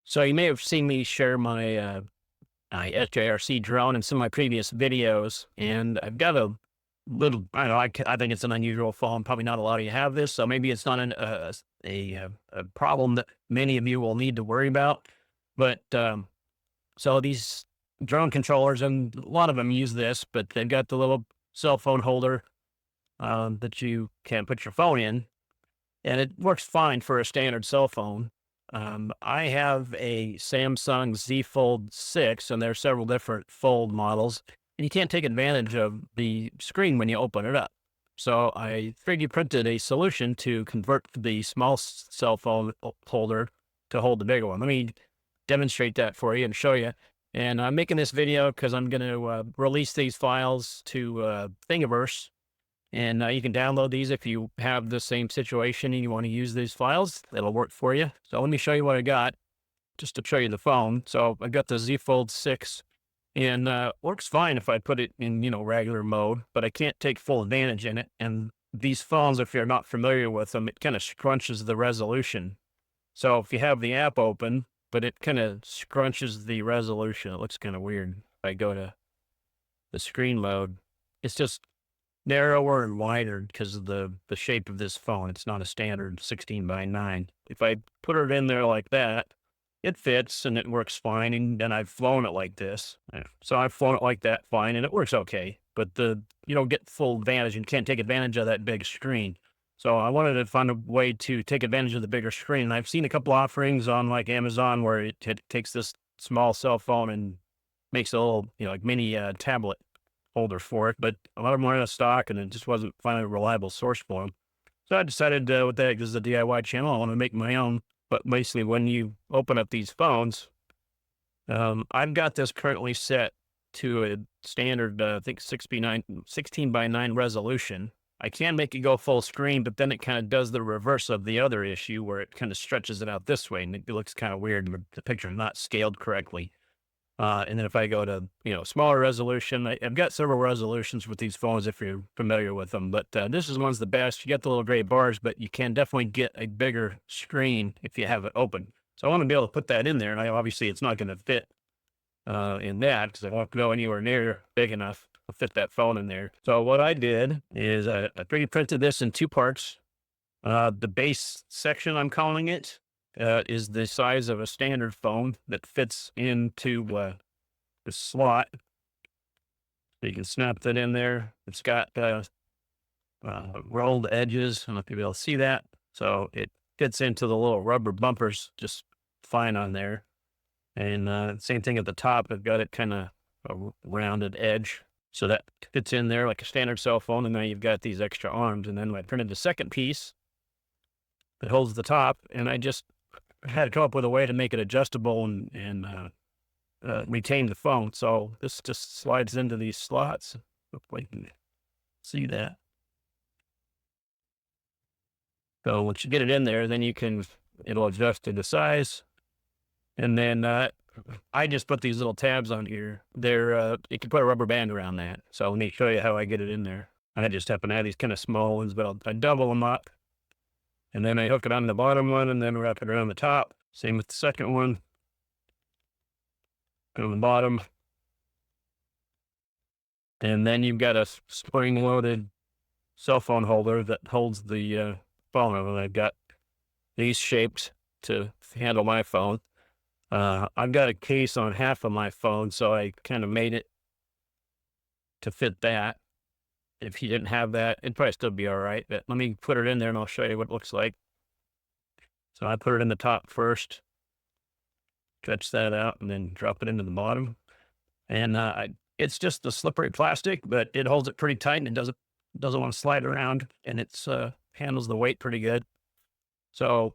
So you may have seen me share my SJRC drone in some of my previous videos, and I've got a little. I don't know. I think it's an unusual phone. Probably not a lot of you have this, so maybe it's not a problem that many of you will need to worry about. But so these drone controllers, and a lot of them use this, but they've got the little cell phone holder that you can put your phone in, and it works fine for a standard cell phone. I have a Samsung Z Fold 6, and there are several different Fold models, and you can't take advantage of the screen when you open it up. So I 3D printed a solution to convert the small cell phone holder to hold the bigger one. Let me demonstrate that for you and show you. And I'm making this video because I'm going to release these files to Thingiverse, and you can download these if you have the same situation and you want to use these files. It'll work for you. So let me show you what I got just to show you the phone. So I got the Z Fold 6, and works fine if I put it in, regular mode, but I can't take full advantage in it. And these phones, if you're not familiar with them, it kind of scrunches the resolution. So if you have the app open, but it kind of scrunches the resolution, it looks kind of weird. If I go to the screen mode, it's just narrower and wider because of the shape of this phone. It's not a standard 16:9. If I put it in there like that, it fits and it works fine. And then I've flown it like this. So I've flown it like that fine, and it works okay. But you don't get full advantage and can't take advantage of that big screen. So I wanted to find a way to take advantage of the bigger screen. And I've seen a couple offerings on like Amazon where it takes this small cell phone and makes a little, like mini tablet holder for it, but a lot of them were out of stock, and it just wasn't finding a reliable source for them. So I decided, with that, this is a DIY channel, I want to make my own. But basically, when you open up these phones, I've got this currently set to a standard, I think 16:9 resolution. I can make it go full screen, but then it kind of does the reverse of the other issue where it kind of stretches it out this way, and it looks kind of weird. The picture is not scaled correctly. And then if I go to, smaller resolution, I've got several resolutions with these phones if you're familiar with them, but this is one's the best. You get the little gray bars, but you can definitely get a bigger screen if you have it open. So I want to be able to put that in there, and obviously it's not going to fit in that because I won't go anywhere near big enough to fit that phone in there. So what I did is I 3D printed this in two parts. The base section, I'm calling it, is the size of a standard phone that fits into the slot. So you can snap that in there. It's got rolled edges. I don't know if you'll be able to see that. So it fits into the little rubber bumpers just fine on there. And same thing at the top. I've got it kind of a rounded edge. So that fits in there like a standard cell phone. And now you've got these extra arms. And then I printed the second piece that holds the top. And I just had to come up with a way to make it adjustable and retain the phone. So this just slides into these slots. Hopefully you can see that. So once you get it in there, then it'll adjust to the size. And then I just put these little tabs on here. You can put a rubber band around that. So let me show you how I get it in there. I just happen to have these kind of small ones, but I double them up. And then I hook it on the bottom one and then wrap it around the top. Same with the second one. Go on the bottom. And then you've got a spring-loaded cell phone holder that holds the phone. And I've got these shaped to handle my phone. I've got a case on half of my phone, so I kind of made it to fit that. If you didn't have that, it'd probably still be all right, but let me put it in there and I'll show you what it looks like. So I put it in the top first, stretch that out, and then drop it into the bottom. And it's just a slippery plastic, but it holds it pretty tight and it doesn't want to slide around, and it's handles the weight pretty good. So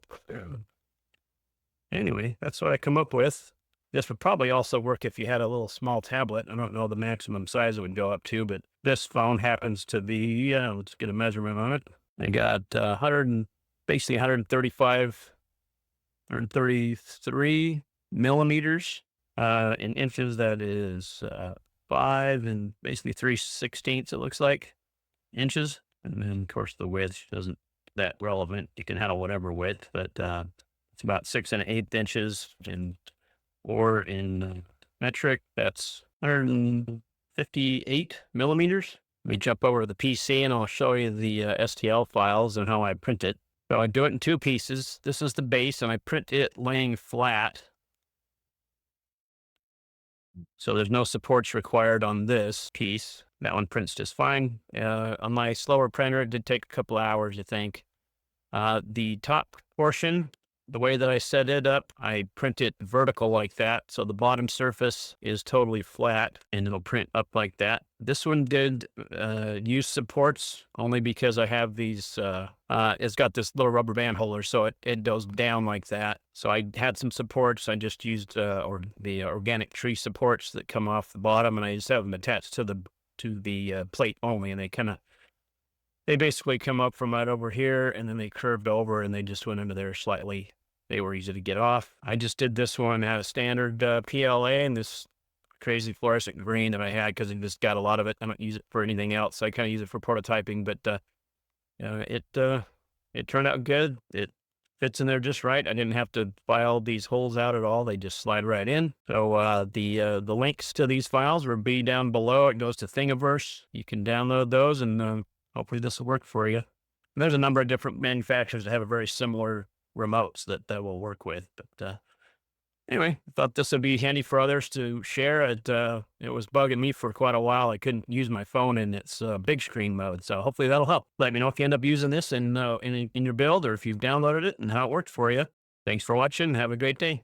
anyway, that's what I come up with. This would probably also work if you had a little small tablet. I don't know the maximum size it would go up to, but this phone happens to be, let's get a measurement on it. I got basically 133 millimeters. In inches, that is 5 and basically 3/16, it looks like, inches. And then, of course, the width isn't that relevant. You can handle whatever width, but It's about 6 1/8 inches or in metric, that's 158 millimeters. Let me jump over to the PC and I'll show you the STL files and how I print it. So I do it in two pieces. This is the base and I print it laying flat. So there's no supports required on this piece. That one prints just fine. On my slower printer, it did take a couple hours, I think. The top portion, the way that I set it up, I print it vertical like that. So the bottom surface is totally flat and it'll print up like that. This one did use supports only because I have these, it's got this little rubber band holder. So it goes down like that. So I had some supports. I just used the organic tree supports that come off the bottom, and I just have them attached to the plate only. And they basically come up from right over here, and then they curved over, and they just went into there slightly. They were easy to get off. I just did this one out of standard PLA, and this crazy fluorescent green that I had because I just got a lot of it. I don't use it for anything else. So I kind of use it for prototyping, but it turned out good. It fits in there just right. I didn't have to file these holes out at all. They just slide right in. So the links to these files will be down below. It goes to Thingiverse. You can download those, and hopefully this will work for you. And there's a number of different manufacturers that have a very similar remotes that will work with. But anyway, I thought this would be handy for others to share. It was bugging me for quite a while. I couldn't use my phone in its big screen mode. So hopefully that'll help. Let me know if you end up using this in your build, or if you've downloaded it and how it worked for you. Thanks for watching. Have a great day.